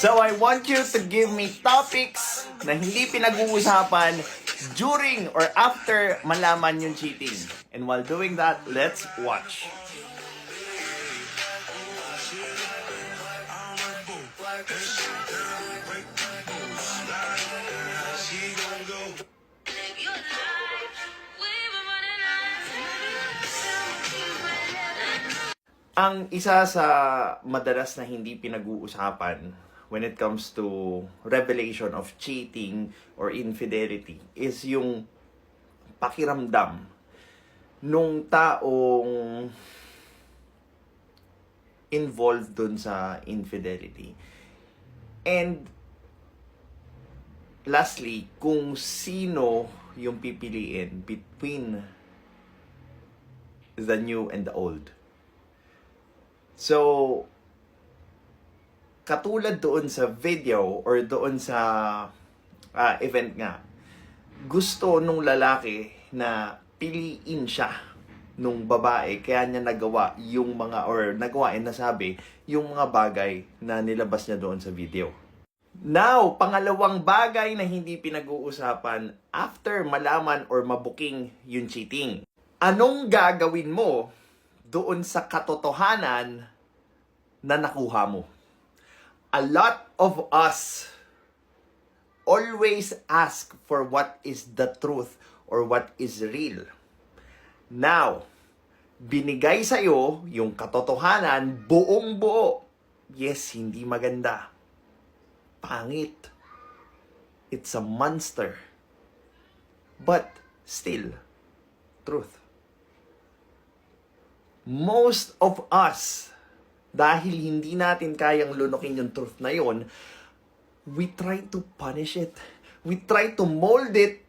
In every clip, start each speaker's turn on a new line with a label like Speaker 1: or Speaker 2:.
Speaker 1: So I want you to give me topics na hindi pinag-uusapan during or after malaman yung cheating. And while doing that, let's watch. Ang isa sa madalas na hindi pinag-uusapan when it comes to revelation of cheating or infidelity is yung pakiramdam nung taong involved dun sa infidelity. And lastly, kung sino yung pipiliin between the new and the old. So, katulad doon sa video or doon sa event nga, gusto nung lalaki na piliin siya nung babae, kaya niya nagawa yung mga, or nagawa and nasabi, yung mga bagay na nilabas niya doon sa video. Now, pangalawang bagay na hindi pinag-uusapan after malaman or mabuking yung cheating. Anong gagawin mo doon sa katotohanan na nakuha mo? A lot of us always ask for what is the truth or what is real. Now, binigay sa'yo yung katotohanan buong buo. Yes, hindi maganda. Pangit. It's a monster. But still, truth. Most of us, dahil hindi natin kayang lunukin yung truth na yon, we try to punish it. We try to mold it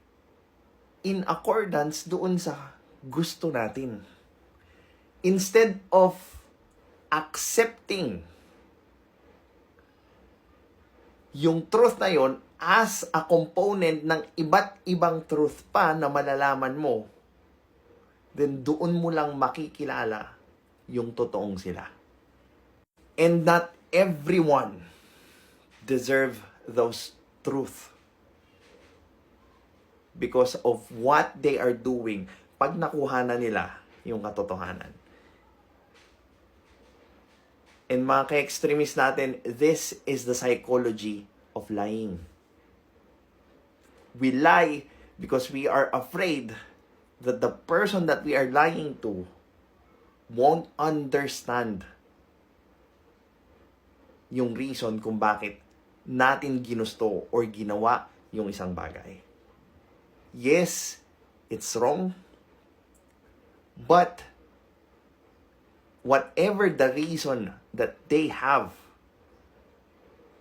Speaker 1: in accordance doon sa gusto natin. Instead of accepting yung truth na yon as a component ng iba't ibang truth pa na malalaman mo, then doon mo lang makikilala yung totoong sila. And not everyone deserve those truth because of what they are doing pag nakuha na nila yung katotohanan. And mga ka-extremist natin, this is the psychology of lying. We lie because we are afraid that the person that we are lying to won't understand yung reason kung bakit natin ginusto or ginawa yung isang bagay. Yes, it's wrong. But whatever the reason that they have,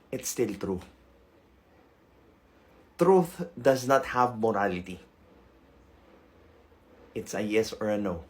Speaker 1: it's still true. Truth does not have morality. It's a yes or a no.